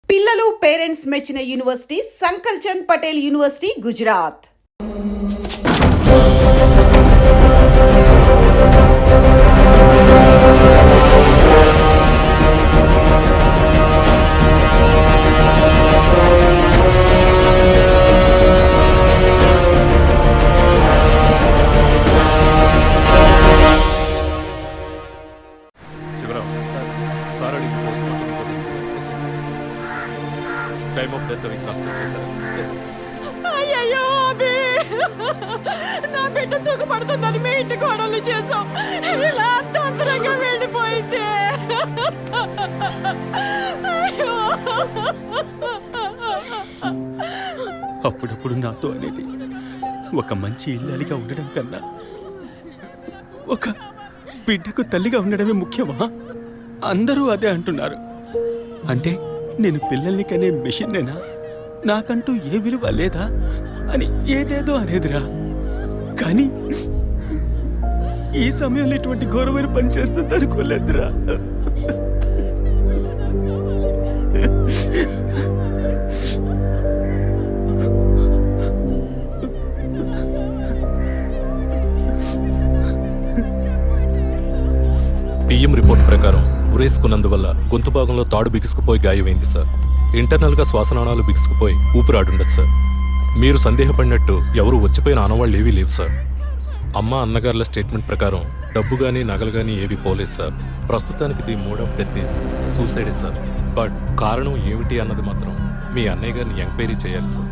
పిల్లలు పేరెంట్స్ మెచ్చిన university Sankal Chand Patel university Gujarat. Time of death అవి కాస్ట్ చేశారు. అయ్యయ్యో అబే, నా బిడ్డ సుఖపడుతుందని మీ ఇంటి కోడలు చేసాం, ఇలా అర్థాంతరంగా వెళ్ళిపోయింది. అయ్యో. అప్పుడప్పుడు నాతో అనేది ఒక మంచి ఇల్లాలిగా ఉండడం కన్నా ఒక బిడ్డకు తల్లిగా ఉండడమే ముఖ్యమా? అందరూ అదే అంటున్నారు. అంటే నేను పిల్లల్ని కనే మెషిన్నేనా, నాకంటూ ఏ విలువ లేదా అని ఏదేదో అనేదిరా. కానీ ఈ సమయంలో ఇటువంటి ఘోరమైన పని చేస్తుంది అనుకోలేదురా. పిఎం రిపోర్ట్ ప్రకారం ఉరేసుకున్నందువల్ల గొంతు భాగంలో తాడు బిగుసుకుపోయి గాయమైంది సార్. ఇంటర్నల్ గా శ్వాసనాళాలు బిగుసుకుపోయి ఊపిరాడుండదు సార్. మీరు సందేహపడినట్టు ఎవరు వచ్చిపోయిన ఆనవాళ్ళు ఏవీ లేవు సార్. అమ్మ అన్నగారుల స్టేట్మెంట్ ప్రకారం డబ్బు గానీ నగలు గానీ ఏవి పోలేదు సార్. ప్రస్తుతానికి ది మోడ్ ఆఫ్ డెత్ సూసైడే సార్. బట్ కారణం ఏమిటి అన్నది మాత్రం మీ అన్నయ్య గారిని ఎంక్వైరీ చేయాలి సార్.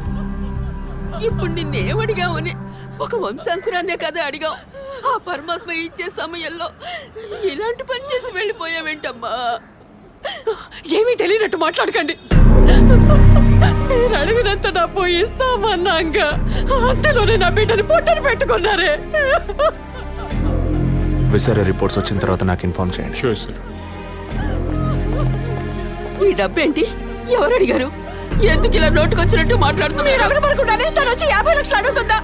ఇప్పుడు నిన్నేమడిగావని ఒక వంశాంకురాన్నే కదా అడిగావు. ఆ పరమాత్మ ఇచ్చే సమయంలో ఇలాంటి పని చేసి వెళ్ళిపోయావేంటమ్మా? ఏమీ తెలియనట్టు మాట్లాడకండి. మీరు అడిగినంత డబ్బు ఇస్తామన్నాక అంతలోనే నా బిడ్డని పొట్టను పెట్టుకున్నారే. విసరే రిపోర్ట్స్ వచ్చిన తర్వాత నాకు ఇన్ఫార్మ్ చేయండి. Sure sir. ఈ డబ్బేంటి? ఎవరు అడిగారు? ఎందుకు ఇలా నోటుకొచ్చినట్టు మాట్లాడుతున్నారు? మీరు అడగబడకుండానే తను వచ్చి 50 లక్షలు అడుగుతుందా?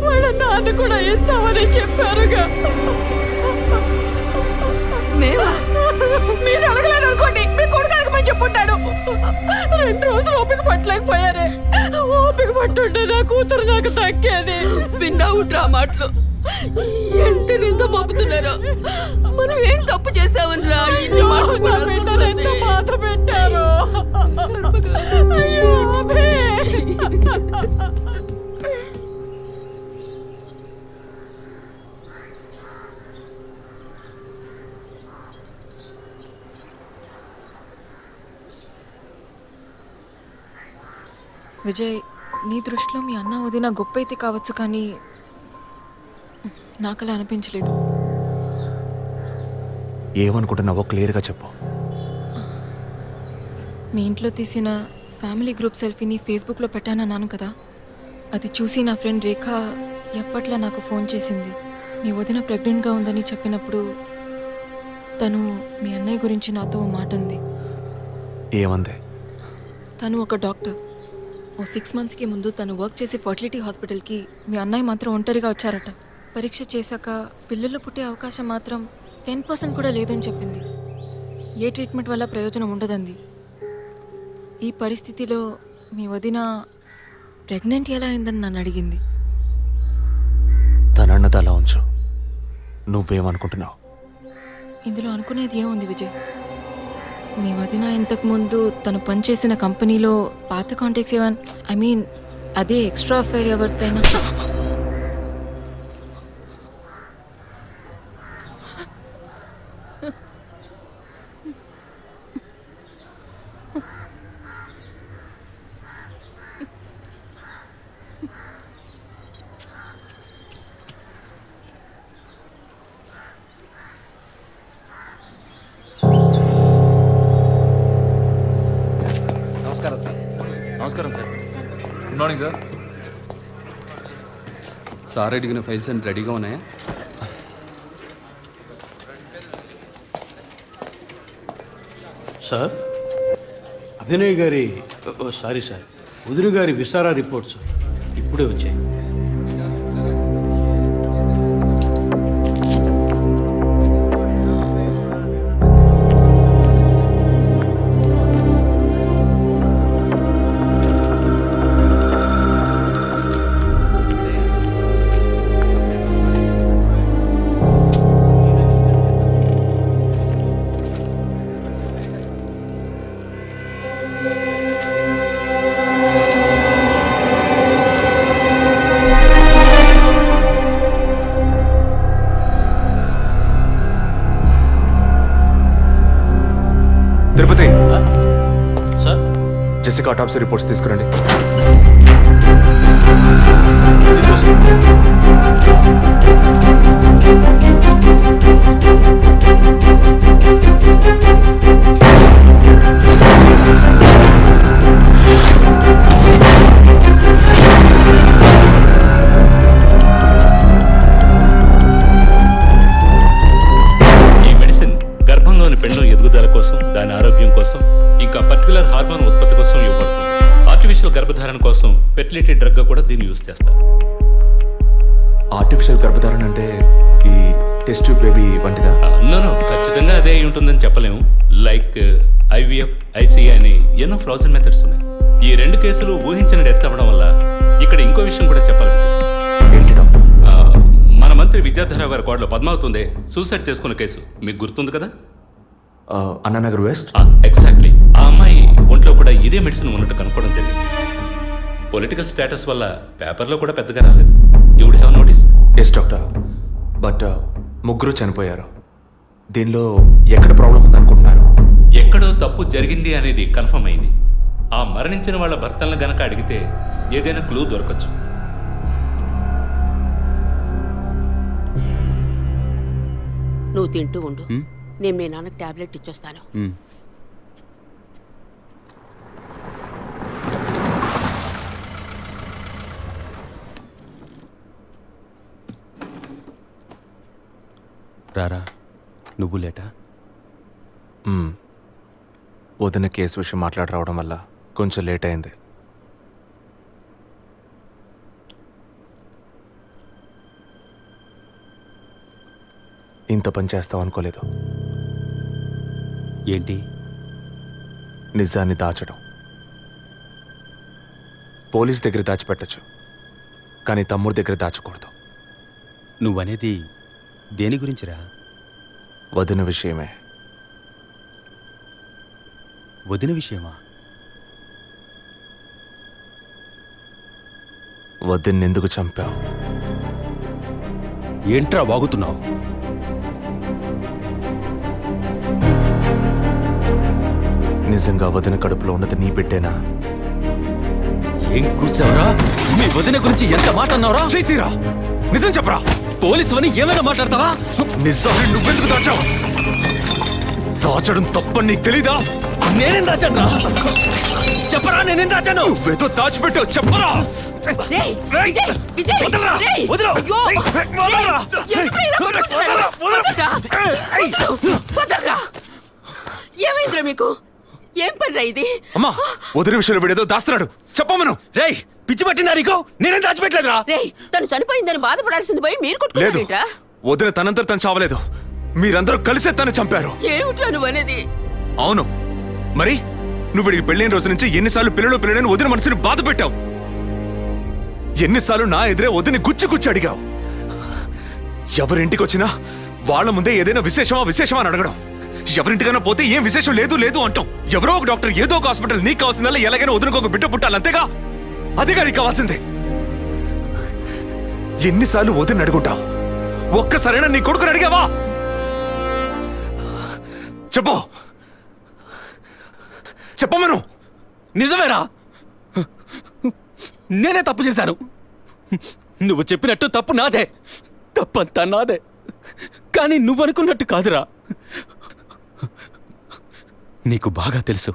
వాళ్ళ నాన్న కూడా ఇస్తామని చెప్పారుగా. మీరు అడగలేదు అనుకోండి, మీ కొడుకు అడగమని చెప్పుంటాడు. 2 రోజులు ఓపిక పట్టలేకపోయారే. ఓపిక పట్టుంటే నా కూతురు నాకు తగ్గేది. విన్నావు డ్రా మాటలు ఎంత నింద మోపుతున్నారో. మనం ఏం తప్పు చేసామనిరా ఇన్ని మాటలు ఎంత బాధ పెట్టారు. విజయ్, నీ దృష్టిలో మీ అన్న వదిన గొప్ప అయితే కావచ్చు, కానీ నాకు అలా అనిపించలేదు. ఏమనుకుంటున్నావో క్లియర్గా చెప్పు. మీ ఇంట్లో తీసిన ఫ్యామిలీ గ్రూప్ సెల్ఫీని ఫేస్బుక్లో పెట్టానన్నాను కదా, అది చూసి నా ఫ్రెండ్ రేఖ ఎప్పట్లా నాకు ఫోన్ చేసింది. మీ వదిన ప్రెగ్నెంట్గా ఉందని చెప్పినప్పుడు తను మీ అన్నయ్య గురించి నాతో ఓ మాట అంది. ఏమంది? తను ఒక డాక్టర్. ఓ 6 monthsకి ముందు తను వర్క్ చేసే ఫర్టిలిటీ హాస్పిటల్కి మీ అన్నయ్య మాత్రం ఒంటరిగా వచ్చారట. పరీక్ష చేశాక పిల్లలు పుట్టే అవకాశం మాత్రం 10% కూడా లేదని చెప్పింది. ఏ ట్రీట్మెంట్ వల్ల ప్రయోజనం ఉండదంది. ఈ పరిస్థితిలో మీ వదిన ప్రెగ్నెంట్ ఎలా అయిందని నన్ను అడిగింది. తనన్నది అలా ఉంచు. నువ్వేమనుకుంటున్నావు? ఇందులో అనుకునేది ఏముంది విజయ్? మీ వదిన ఇంతకుముందు తను పనిచేసిన కంపెనీలో పాత కాంటాక్ట్స్ ఏమైనా, అదే ఎక్స్ట్రా అఫైర్ ఎవరితైనా నమస్కారం sir. Good morning sir. Sir అడిగిన ఫైల్స్ అన్ని రెడీగా ఉన్నాయా? సార్, అభినయ్ గారి సారీ సార్, వదిన గారి విసారా రిపోర్ట్స్ ఇప్పుడే వచ్చాయి. జెసికా ఆటాప్సీ రిపోర్ట్స్ తీసుకురండి. ఈ మెడిసిన్ గర్భంలోని పిండం ఎదుగుదల కోసం, దాని ఆరోగ్యం కోసం, ఇంకా పర్టికులర్ హార్మోన్ ఉత్పత్తి కోసం ఇవ్వబడుతుంది. ఆర్టిఫిషియల్ గర్భధారణ కోసం ఫెర్టిలిటీ డ్రగ్ గా కూడా దీన్ని యూజ్ చేస్తారు. ఆర్టిఫిషియల్ గర్భధారణ అంటే ఈ టెస్ట్ ట్యూబ్ బేబీ వంటిదా? నో ఖచ్చితంగా అదే అయి ఉంటుందని చెప్పలేము. లైక్ ఐవీఎఫ్, ఐసీఐ అని ఎన్నో ఫ్రోజన్ మెథడ్స్ ఉన్నాయి. ఈ 2 కేసులు ఊహించిన డెత్ అవ్వడం వల్ల ఇక్కడ ఇంకో విషయం కూడా చెప్పాలి. ఏంటి డాక్టర్? మన మంత్రి విద్యాధరరావు గారి కోడలు పద్మావతుందే సూసైడ్ చేసుకున్న కేసు మీకు గుర్తుంది కదా? అన్నానగర్ వెస్ట్. ఎగ్జాక్ట్లీ. ఆ అమ్మాయి ఒంట్లో కూడా ఇదే మెడిసిన్ ఉన్నట్టు కనుక్కోవడం జరిగింది. పొలిటికల్ స్టేటస్ వల్ల పేపర్లో కూడా పెద్దగా రాలేదు. You would have notice. Yes doctor, but ముగ్గురు చనిపోయారు. దీనిలో ఎక్కడ ప్రాబ్లం ఉందనుకుంటున్నారు? ఎక్కడో తప్పు జరిగింది అనేది కన్ఫర్మ్ అయింది. ఆ మరణించిన వాళ్ళ భర్తలను గనక అడిగితే ఏదైనా క్లూ దొరకచ్చు. నువ్వు తింటూ ఉండు, నేను మీ నాన్నకు టాబ్లెట్ ఇచ్చొస్తాను. రారా, నువ్వు లేటా? వదిన కేసు విషయం మాట్లాడి రావడం వల్ల కొంచెం లేట్ అయింది. ఇంత పని చేస్తావు అనుకోలేదు. ఏంటి? నిజాన్ని దాచడం. పోలీస్ దగ్గర దాచిపెట్టచ్చు, కానీ తమ్ముడి దగ్గర దాచకూడదు. నువ్వనేది దేని గురించిరా? వదిన విషయమే. వదిన విషయమా? వదిన్నెందుకు చంపావు? ఏంట్రా వాగుతున్నావు? నిజంగా వదిన కడుపులో ఉన్నది నీ బిడ్డేనా? ఏం కూర్చావరా? మీ వదిన గురించి ఎంత మాట అన్నావురా? చేతిరా, నిజం చెప్పరా. పోలీసు అని ఏమైనా మాట్లాడతావా? నిజాన్ని నువ్వెందుకు దాచావు? దాచడం తప్పని నీకు తెలీదా? నేనేం దాచాను? చెప్పరా, నేనేం దాచాను? నువ్వేదో దాచిపెట్టావు, చెప్పరా. రేయ్, విజయ్, విజయ్, వదలరా, రేయ్, వదలరా. అయ్యో, వదలరా. రేయ్, ఎందుకు ఇలా కొట్టుకుంటున్నారు? వదలరా, వదలరా. ఏమైందిరా మీకు? ఏం పనిరా ఇది? అమ్మా, వదిన విషయంలో వీడేదో దాస్తున్నాడు, చెప్పమను. రేయ్, పిచ్చి పట్టిందా నీకు? నేనేం దాచిపెట్టలేదురా. రేయ్, తను చనిపోయిందని బాధపడాల్సింది పోయి మీరు లేదు, కొట్టుకుంటారేంట్రా? వదిన తనంతట తను చావలేదు. మీరందరూ కలిసే తను చంపారు. ఏమిట్రా నువ్వు అనేది? అవును, మరి నువ్వు వీడికి పెళ్ళైన రోజు నుంచి ఎన్నిసార్లు పిల్లలని వదిన మనసుని బాధ పెట్టావు? ఎన్నిసార్లు నా ఎదురే వదిని గుచ్చి అడిగావు? ఎవరింటికి వచ్చినా వాళ్ళ ముందే ఏదైనా విశేషమా అని అడగడం. ఎవరింటికైనా పోతే ఏం విశేషం లేదు అంటాం. ఎవరో ఒక డాక్టర్, ఏదో ఒక హాస్పిటల్, నీకు కావాల్సిందల్లా ఎలాగైనా వదినకు ఒక బిడ్డ పుట్టాలి, అంతేగా? అదేగా నీకు కావాల్సిందే. ఎన్నిసార్లు వదిన అడుగుంటావు? ఒక్కసారైనా నీ కొడుకుని అడిగావా? చెప్పమను. నిజమేరా, నేనే తప్పు చేశాను. నువ్వు చెప్పినట్టు తప్పు నాదే, తప్పంతా నాదే. కానీ నువ్వనుకున్నట్టు కాదురా. నీకు బాగా తెలుసు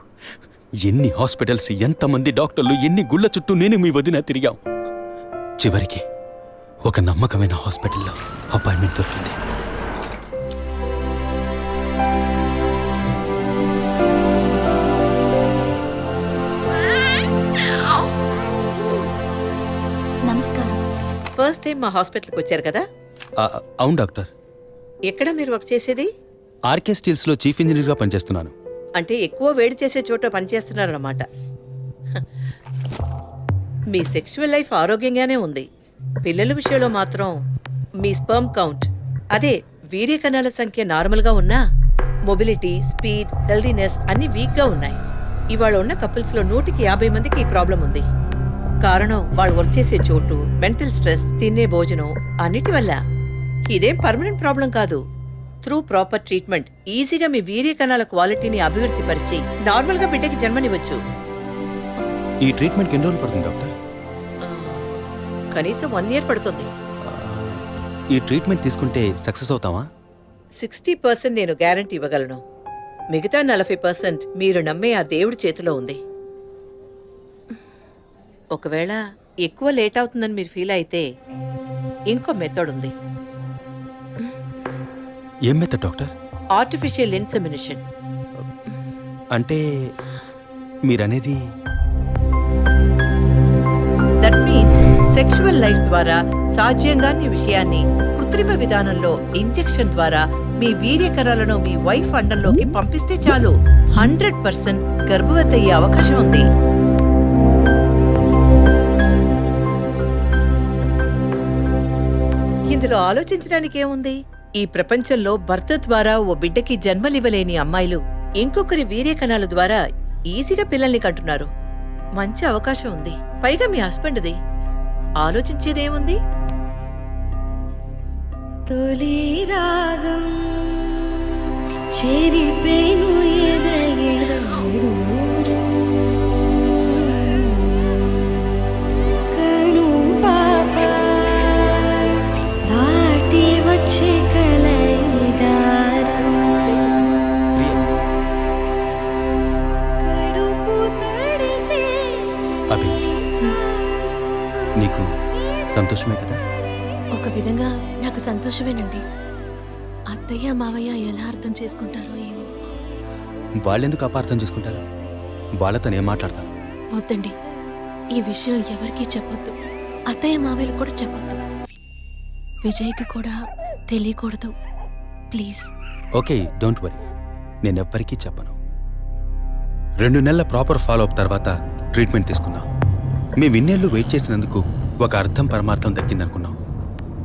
ఎన్ని హాస్పిటల్స్, ఎంతమంది డాక్టర్లు, ఎన్ని గుళ్ళ చుట్టూ నేను మీ వదిన తిరిగాం. చివరికి ఒక నమ్మకమైన హాస్పిటల్లో అపాయింట్మెంట్ దొరికింది. నమస్కారం. ఫస్ట్ టైం మా హాస్పిటల్కి వచ్చారు కదా? అవును డాక్టర్. ఎక్కడ మీరు వర్క్ చేసేది? ఆర్కే స్టీల్స్లో చీఫ్ ఇంజనీర్గా పనిచేస్తున్నాను. అంటే ఎక్కువ వేడి చేసే చోట పనిచేస్తున్నారన్నమాట. మీ సెక్షువల్ లైఫ్ ఆరోగ్యంగానే ఉంది. పిల్లల విషయంలో మాత్రం మీ స్పర్మ్ కౌంట్, అదే వీర్య కణాల సంఖ్య నార్మల్గా ఉన్నా మొబిలిటీ, స్పీడ్, హెల్దీనెస్ అన్ని వీక్గా ఉన్నాయి. ఇవాళ ఉన్న కపుల్స్లో 150 మందికి ఈ ప్రాబ్లం ఉంది. కారణం వాళ్ళు వర్క్ చేసే చోటు, మెంటల్ స్ట్రెస్, తినే భోజనం అన్నిటి వల్ల. ఇదేం పర్మనెంట్ ప్రాబ్లం కాదు. త్రూ ప్రాపర్ ట్రీట్మెంట్ ఈజీగా మీ వీర్య కణాల క్వాలిటీని అభివృద్ధి పరిచి నార్మల్గా బిడ్డకి జన్మనివ్వచ్చు. ఈ ట్రీట్మెంట్కి ఎన్ని రోజులు పడుతుంది డాక్టర్? కనీసం 1 year పడుతుంది. ఈ ట్రీట్మెంట్ తీసుకుంటే సక్సెస్ అవుతావా? 60% నేను గ్యారంటీ ఇవ్వగలను. మిగతా 40% మీరు నమ్మే ఆ దేవుడి చేతిలో ఉంది. ఒకవేళ ఎక్కువ లేట్ అవుతుందని మీరు ఫీల్ అయితే ఇంకో మెథడ్ ఉంది. ఏం మెథడ్ డాక్టర్? Artificial insemination. అంటే మీరనేది దట్ మీన్స్ సెక్షువల్ లైఫ్ ద్వారా సాధ్యంగాని విషయాన్ని కృత్రిమ విధానంలో ఇంజెక్షన్ ద్వారా మీ వీర్యకణాలను మీ వైఫ్ అండంలోకి పంపిస్తే చాలు 100% గర్భవతి అయ్యే అవకాశం ఉంది. ఇందులో ఆలోచించడానికి ఏముంది? ఈ ప్రపంచంలో భర్త ద్వారా ఓ బిడ్డకి జన్మలివ్వలేని అమ్మాయిలు ఇంకొకరి వీర్యకణాల ద్వారా ఈజీగా పిల్లల్ని కంటున్నారు. మంచి అవకాశం ఉంది. పైగా మీ హస్బెండ్ది. ఆలోచించేదేముంది? తొలి రాగం చెరిపేను ఎదూరం కను పాప దాటి వచ్చే కలైదారం కడుపు తడితే అభి, నీకు సంతోషమే కదా? ఒక విధంగా నాకు సంతోషమేనండి. అత్తయ్య మావయ్య ఎలా అర్థం చేసుకుంటారో ఏమో. వాళ్ళెందుకు అపార్థం చేసుకుంటారు? వాళ్ళతో నేను మాట్లాడతాను. వద్దండి, ఈ విషయం ఎవరికీ చెప్పొద్దు. అత్తయ్య మావయ్యలు కూడా చెప్పొద్దు. విజయ్కి కూడా తెలియకూడదు, ప్లీజ్. ఓకే, డోంట్ వరీ, నేనెవ్వరికీ చెప్పను. 2 నెలల ప్రాపర్ ఫాలో అప్ తర్వాత ట్రీట్మెంట్ తీసుకున్నాం. మేము ఇన్నేళ్ళు వెయిట్ చేసినందుకు ఒక అర్థం పరమార్థం దక్కిందనుకున్నాం.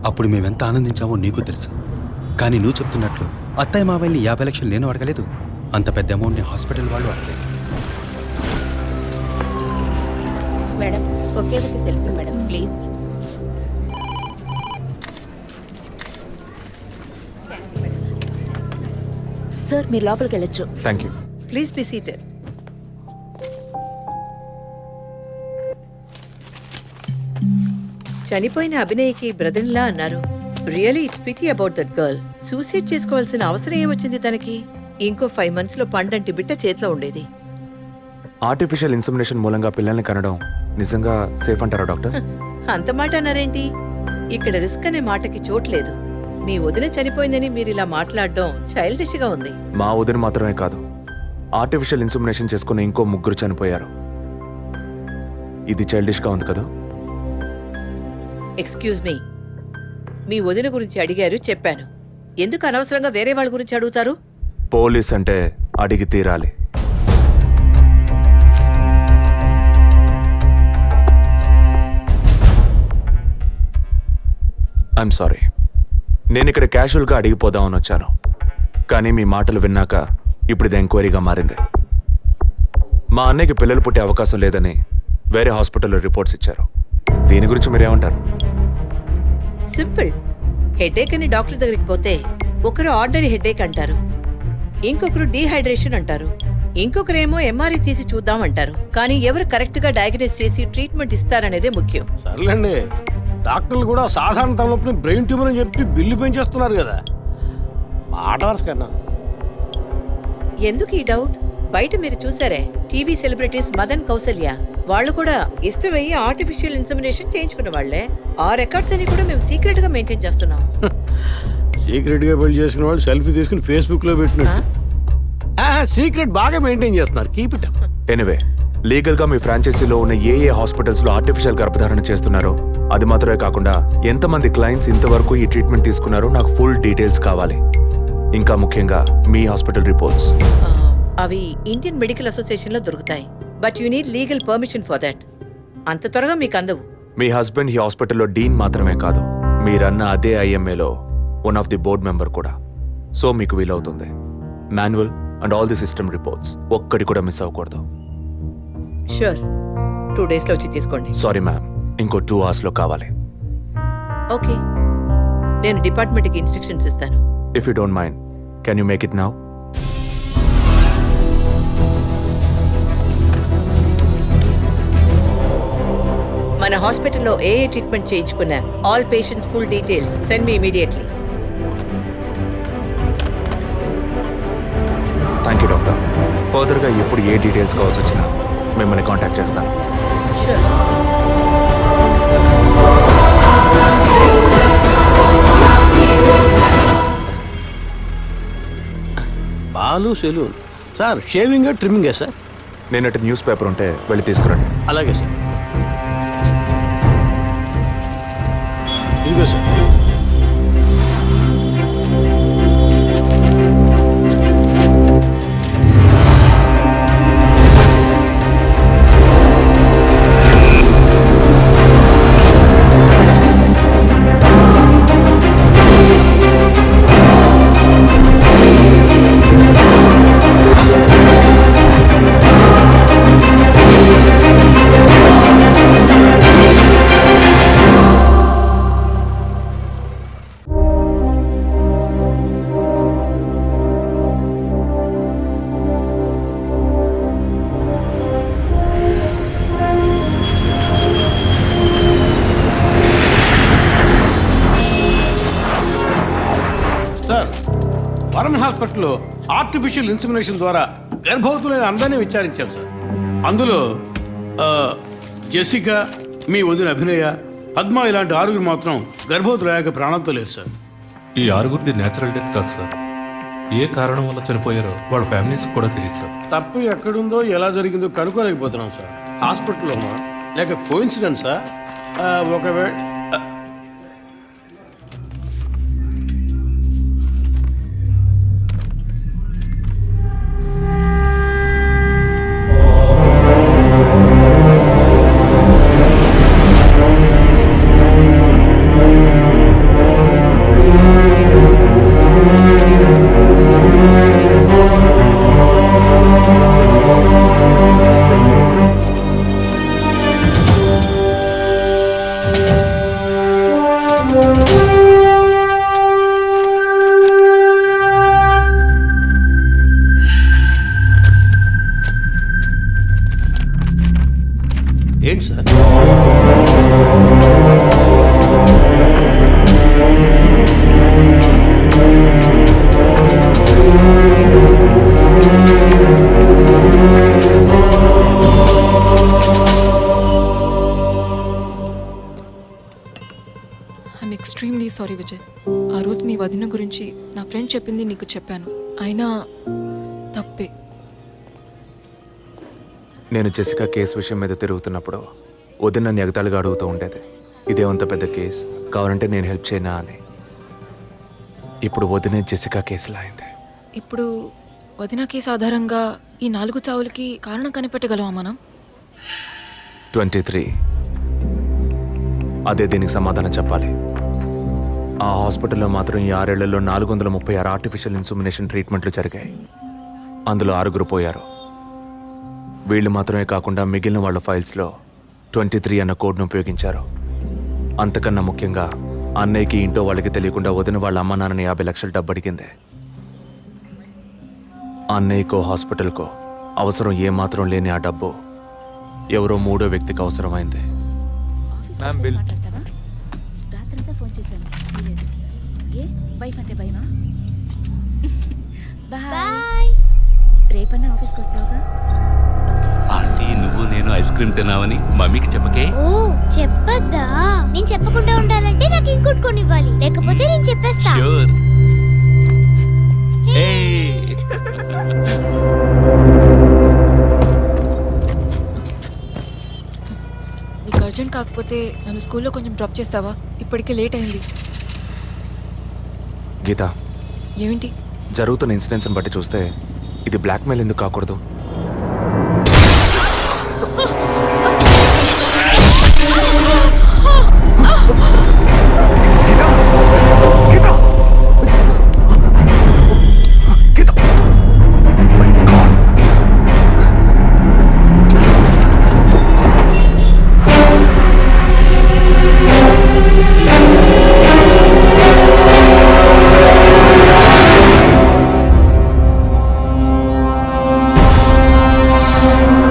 అప్పుడు మేమెంత ఆనందించామో నీకు తెలుసు. కానీ నువ్వు చెప్తున్నట్లు అత్తయ్య మావయ్యని 50 లక్షలు నేను అడగలేదు, అంత పెద్ద అమౌంట్ని హాస్పిటల్ వాళ్ళు అడగలేదు. మేడం, ఒకే ఒక సెల్ఫీ మేడం, ప్లీజ్. సార్, మీరు లోపలికి వెళ్ళొచ్చు. Thank you. Please be seated. చనిపోయిన అభినయకి బ్రదర్లా అన్నారు. Really it's pity about that girl. Suicide చేసుకోవాల్సిన అవసరం ఏమొచ్చింది తనకి? ఇంకో 5 months లో పండంటి బిడ్డ చేతిలో ఉండేది. ఆర్టిఫిషియల్ ఇన్సెమినేషన్ మూలంగా పిల్లల్ని కనడం నిజంగా సేఫ్ అంటారా డాక్టర్? అంత మాట అన్నారేంటి? ఇక్కడ రిస్క్ అనే మాటకి చోట్లేదు. మీ వదిన చనిపోయిందని మీరు ఇలా మాట్లాడడం చైల్డిష్ గా ఉంది. మా వదిన మాత్రమే కాదు, ఆర్టిఫిషియల్ ఇన్సెమినేషన్ చేసుకున్న ఇంకో 3 చనిపోయారు. ఇది చైల్డిష్ గా ఉంది కదా? ఎక్స్క్యూజ్ మీ, మీ వదిన గురించి అడిగారు, చెప్పాను. ఎందుకు అనవసరంగా వేరే వాళ్ళ గురించి అడుగుతారు? పోలీస్ అంటే అడిగి తీరాలి. ఐఎమ్ సారీ, నేను ఇక్కడ క్యాజువల్గా అడిగిపోదామని వచ్చాను. కానీ మీ మాటలు విన్నాక ఇప్పుడు ఇది ఎంక్వైరీగా మారింది. మా అన్నయ్యకి పిల్లలు పుట్టే అవకాశం లేదని వేరే హాస్పిటల్లో రిపోర్ట్స్ ఇచ్చారు. దీని గురించి మీరేమంటారు? సింపుల్. హెడేక్ అని డాక్టర్ దగ్గరికి పోతే ఒకరు ఆర్డినరీ హెడేక్ అంటారు, ఇంకొకరు డీహైడ్రేషన్ అంటారు, ఇంకొకరేమో ఎంఆర్ఐ తీసి చూద్దాం అంటారు. కానీ ఎవరు కరెక్ట్ గా డయాగ్నోస్ చేసి ట్రీట్మెంట్ ఇస్తారనేదే ముఖ్యం. సర్లేండి, డాక్టర్లు కూడా సాధారణ తలనొప్పిని బ్రెయిన్ ట్యూమర్ అని చెప్పి బిల్లు పెంచేస్తున్నారు కదా. మాట వరుస కన్నా. ఎందుకు ఈ డౌట్? బయట మీరు చూసారే, టీవీ సెలబ్రిటీస్ మదన్ కౌసల్య వాళ్ళు కూడా ఇష్టమయ్యి ఆర్టిఫిషియల్ ఇన్సెమినేషన్ చేయించుకున్న వాళ్లే. ఆ రికార్డ్స్ అని కూడా మేము సీక్రెట్ గా మెయింటైన్ చేస్తున్నాం. సీక్రెట్ గా బిల్డ్ చేసిన వాళ్ళు సెల్ఫీ తీసుకుని ఫేస్బుక్ లో పెట్టినట్టు సీక్రెట్ బాగా మెయింటైన్ చేస్తున్నారు. Keep it up. Anyway, legal గా మీ ఫ్రాంచైజీలో ఉన్న ఏ హాస్పిటల్స్ లో ఆర్టిఫిషియల్ గర్భధారణ చేస్తున్నారో, అది మాత్రమే కాకుండా ఎంతమంది క్లయింట్స్ ఇంతవరకు ఈ ట్రీట్మెంట్ తీసుకున్నారో నాకు ఫుల్ డీటెయిల్స్ కావాలి. ఇంకా ముఖ్యంగా మీ హాస్పిటల్ రిపోర్ట్స్. అవి ఇండియన్ మెడికల్ అసోసియేషన్ లో దొరుకుతాయి. But you need legal permission for that. అంత త్వరగా మీకు అందవు. మీ హస్బెండ్ ఈ హాస్పిటల్లో డీన్ మాత్రమే కాదు, మీరన్న అదే ఐఎంఏలో one of the board member కూడా. సో మీకు వీలవుతుంది. Manual and all the system reports ఒక్కటి కూడా మిస్ అవ్వకూడదు. షూర్, 2 days లో వచ్చి తీసుకోండి. సారీ మ్యామ్, ఇంకో 2 hours లో కావాలి. ఓకే, నేను డిపార్ట్మెంట్కి ఇన్స్ట్రక్షన్స్ ఇస్తాను. If you don't mind, can you make it now? మన హాస్పిటల్లో ఏ ట్రీట్మెంట్ చేయించుకున్నా all patients full details send me immediately. Thank you doctor. ఫర్దర్గా ఎప్పుడు ఏ డీటెయిల్స్ కావాల్సి వచ్చినా మిమ్మల్ని కాంటాక్ట్ చేస్తాను. Sure. Balu salon sir, shaving ట్రిమ్మింగే సార్? నేనటి న్యూస్ పేపర్ ఉంటే వెళ్ళి తీసుకురండి. అలాగే సార్. ఇదిగో సార్. సార్, వరం హాస్పిటల్లో ఆర్టిఫిషియల్ ఇన్సెమినేషన్ ద్వారా గర్భవతులైన అందరినీ విచారించాం సార్. అందులో జెసికా, మీ వదిన అభినయ, పద్మ ఇలాంటి 6 మాత్రం గర్భవతులయ్యాక ప్రాణంతో లేరు సార్. ఈ 6 నేచురల్ డెత్ కాదు సార్. ఏ కారణం వల్ల చనిపోయారో వాళ్ళ ఫ్యామిలీస్ కూడా తెలియదు సార్. తప్పు ఎక్కడుందో ఎలా జరిగిందో కనుక్కోలేకపోతున్నాం సార్. హాస్పిటల్లోనా లేక కోఇన్సిడెన్సా? ఒకవేళ ఏంటి sir? I'm extremely sorry Vijay. ఆ రోజు మీ వదిన గురించి నా ఫ్రెండ్ చెప్పింది నీకు చెప్పాను. అయినా తప్పే. నేను జెసికా కేసు విషయం మీద తిరుగుతున్నప్పుడు వదిన నన్ను ఎగతాళిగా అడుగుతూ ఉండేది, ఇదేమంత పెద్ద కేసు, కావాలంటే నేను హెల్ప్ చేయనా అని. ఇప్పుడు వదినే జెసికా కేసులా అయింది. ఇప్పుడు వదిన కేసు ఆధారంగా ఈ 4 చావులకి కారణం కనిపెట్టగలమా మనం? 23. అదే దీనికి సమాధానం చెప్పాలి. ఆ హాస్పిటల్లో మాత్రం ఈ 6 ఏళ్లలో 436 ఆర్టిఫిషియల్ ఇన్సెమినేషన్ ట్రీట్మెంట్లు జరిగాయి. అందులో 6 పోయారు. వీళ్ళు మాత్రమే కాకుండా మిగిలిన వాళ్ళ ఫైల్స్లో 23 అన్న కోడ్ను ఉపయోగించారు. అంతకన్నా ముఖ్యంగా అన్నయ్యకి ఇంట్లో వాళ్ళకి తెలియకుండా వదిన వాళ్ళ అమ్మ నాన్నని 50 లక్షలు డబ్బు అడిగింది. అన్నయ్యకో హాస్పిటల్కో అవసరం ఏమాత్రం లేని ఆ డబ్బు ఎవరో 3వ వ్యక్తికి అవసరమైంది. రాత్రంతా ఫోన్ చేశాను. ఏ వైఫ్ అంటే భయమా? బాయ్. రేపన్నా ఆఫీస్కి వస్తావుగా? ఆంటీ, నువ్వు నేను ఐస్ క్రీమ్ తిన్నావని మమ్మీకి చెప్పకే. ఓ చెప్పద్దా? నేను చెప్పకుండా ఉండాలంటే నాకు ఇంకోటి కొనివ్వాలి, లేకపోతే నేను చెప్పేస్తా. ష్యూర్. నీకు అర్జెంట్ కాకపోతే నన్ను స్కూల్లో కొంచెం డ్రాప్ చేస్తావా? ఇప్పటికే లేట్ అయింది. గీత, ఏమిటి? జరుగుతున్న ఇన్సిడెంట్స్ని బట్టి చూస్తే ఇది బ్లాక్మెయిల్ ఎందుకు కాకూడదు?